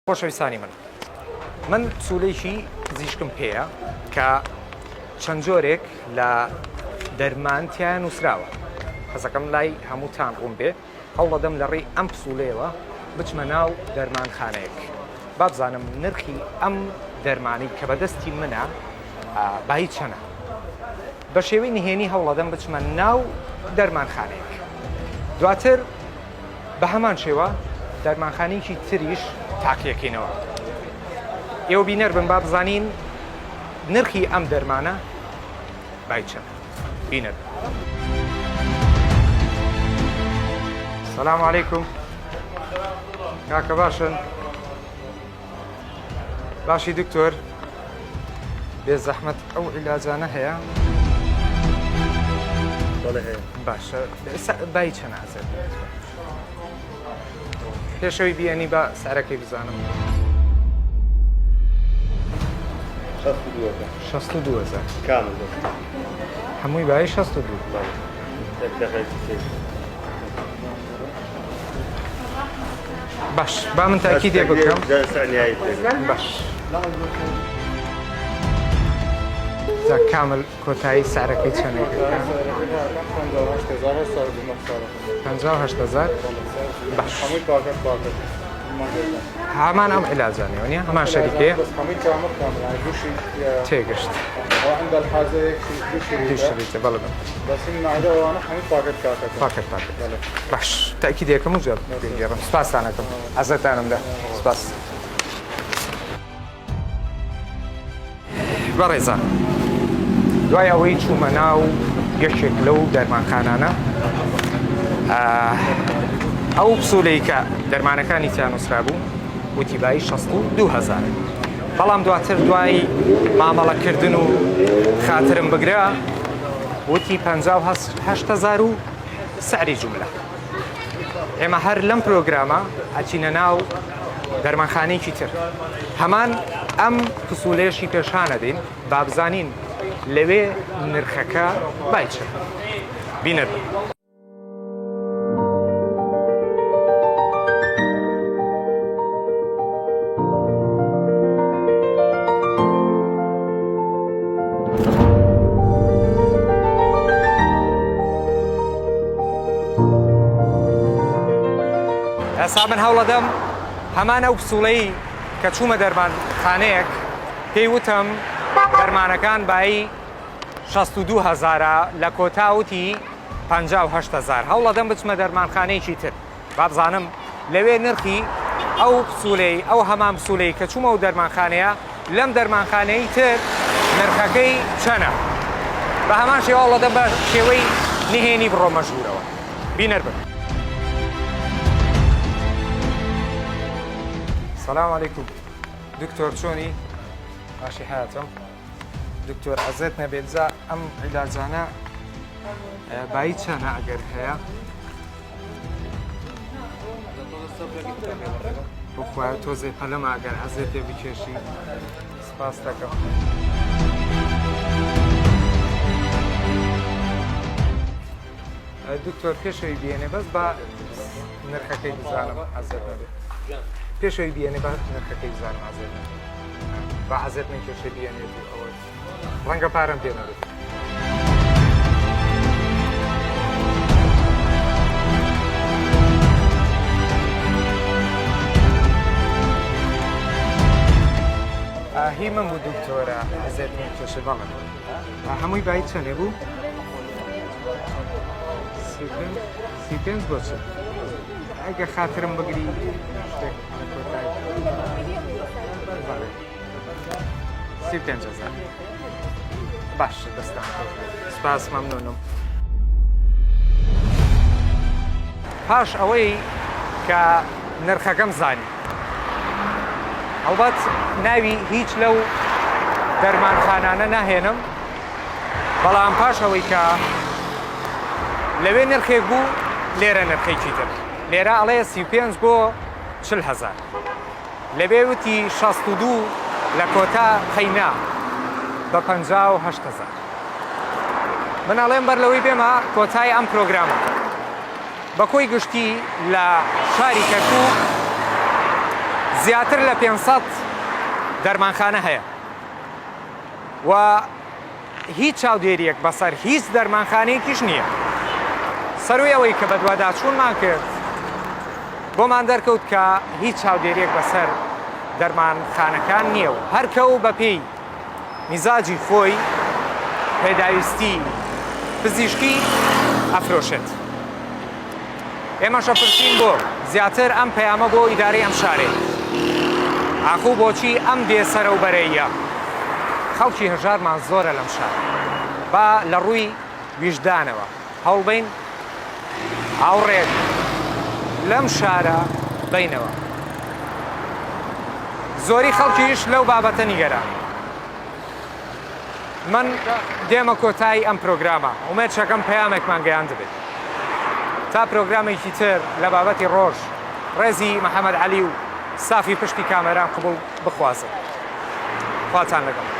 خۆشەویستانی من پسوولەیەکی پزیشکم پێیە کە چەند جۆرێک لە دەرمانتیان نووسراوە. حەزەکەم لای هەمووتان ڕوون بێ هەوڵ دەدەم لە ڕێی ئەم پسوولەیەوە بچمە ناو دەرمانخانەیەک با بزانم نرخی ئەم دەرمانی کە بەدەستی منە بای چەنە. بە شێوەی نهێنی هەوڵ دەدەم بچمە ناو دەرمانخانەیەک. دواتر بە هەمان شێوە دەرمانخانەیەکی تریش تاقیەکەینەوە. ئێوە بینەر بن با بزانین نرخی ئەم دەرمانە بای چەنە. بینەر. سەلام عەلەیکوم. کاکە باشن؟ باشی دکتۆر، بێ زەحمەت ئەو عیلاجانە هەیە؟ بەڵێ هەیە. باشە، بای چەنە ئازێ؟ پێشەوەی بیانی بە سارەکەی بزانم. 62,000 کامل هەمووی بای 62. باش، با من تاکیدێ بکەم. باش. جا کامل کۆتایی سارەکەی چەندێکە؟ 58,000. باش. هەمان ئەم عیلاجانەوە نییە؟ هەمان شەریکەیە؟ تێگەشت. دوو شەریکە بەڵێ. پاکەت. باش، تاکیدێکم و زیاد بگێڕم. سپاسانەکەم. حەزەتانم لە سپاس. بەڕێزان، دوای ئەوەی چوومە ناو یەکێک لەو دەرمانخانانە، ئەو پسوولەی کە دەرمانەکانی تیان نووسرا بوو وتی بای 62,000. بەڵام دواتر دوای مامەڵەکردن و خاترم بگرا وتی 58,000 و سعری جوملە. ئێمە هەر لەم پرۆگرامە ئەچینە ناو دەرمانخانەیەکی تر. هەمان ئەم پسوولەیەشی پێشانە دێن با بزانین لەوێ نرخەکە بای چەند. بینەر بن. ئێستا من هەوڵ دەدەم هەمان ئەو پسوولەی کە چوومە دەرمانخانەیەک پێی وتم دەرمانەکان بای 62,000 لە کۆتاوتی 58,000. هەوڵ دەدەم بچمە دەرمانخانەیەکی تر با بزانم لەوێ نرخی ئەو پسوولەی ئەو هەمان پسوولەی کە چوومە و دەرمانخانەیە لەم دەرمانخانەی تر نرخەکەی چەنە. بە هەمان شێوە هەوڵ دەدەم بە شێوەی نهێنی بڕۆمە ژوورەوە. بینەر بن. سلام علیکم. دکتۆر چۆنی؟ باشی حیاتم. دکتۆر ئەزێت نەبێت جا ئەم عیلاجانە بای چەنە ئەگەر هەیە؟ بخوایە تۆزێ پەلەمە ئەگەر ئەزێت لێ بکێشی. سپاس دەکەم. دکتۆر پێشەوەی بێنێ بەس بە نرخەکەی بزانم ئەزێت نەبێت. پێشەوەی بیێنێ بە نرخەکەی بزانم ئازێت نەبێت. بە حەزێت نەکێشە بیێنێت ئەوە ڕەنگە پارەم پێ نەبێت. هی من بوو دکتۆرە حەزێت نەکێشە بەڵێ. هەمووی بای چەندێ بوو؟ 35 بۆ چ؟ ئەگە خاترم بگری شتێک لە کۆتایی 35,000. باشە دەستان. سپاس مەمنونم. پاش ئەوەی کە نرخەکەم زانی ئەڵبەت ناوی هیچ لەو دەرمانخانانە ناهێنم، بەڵام پاش ئەوەی کە لەوێ نرخێک بوو لێرە نرخێکی تر. لێرە ئەڵێ 35 بۆ 40,000. لەبێ وتی 62 لە کۆتا خەینا بە 58,000. من ئەڵێم بەر لەوەی بێمە کۆتای ئەم پرۆگرامە بە کۆی گشتی لە شاری کەرکووک زیاتر لە 500 دەرمانخانە هەیە و هیچ چاودێریەک بەسەر هیچ دەرمانخانەیەکیش نییە. سەروی ئەوەی کە بە دوواداچوونمان کرد بۆمان دەرکەوت کە هیچ چاودێریەک بەسەر دەرمانخانەکان نییە و هەرکەو بەپێی میزاجی خۆی پێداویستی پزیشکی ئەفرۆشێت. ئێمەشە پرسیین بۆ زیاتر ئەم پەیامە بۆ ئیدارەی ئەم شارێ ئاخوو بۆچی ئەم بێسەرەوبەرەیە خەڵکی هەژارمان زۆرە لەم شار با لە ڕووی ویژدانەوە هەوڵبین هاوڕێک لەم شارە بینەوە. زۆری خەڵکیش لەو بابەتە نیگەران. من دێمە کۆتایی ئەم پرۆگرامە ئومێد شەکەم پەیامێکمان گەیان دەبێت تا پرۆگرامێکی تر لە بابەتی ڕۆژ ڕێزی محەممەد عەلی و سافی پشتی کامەران قبوڵ بخوازن. خواتان لەگەڵ.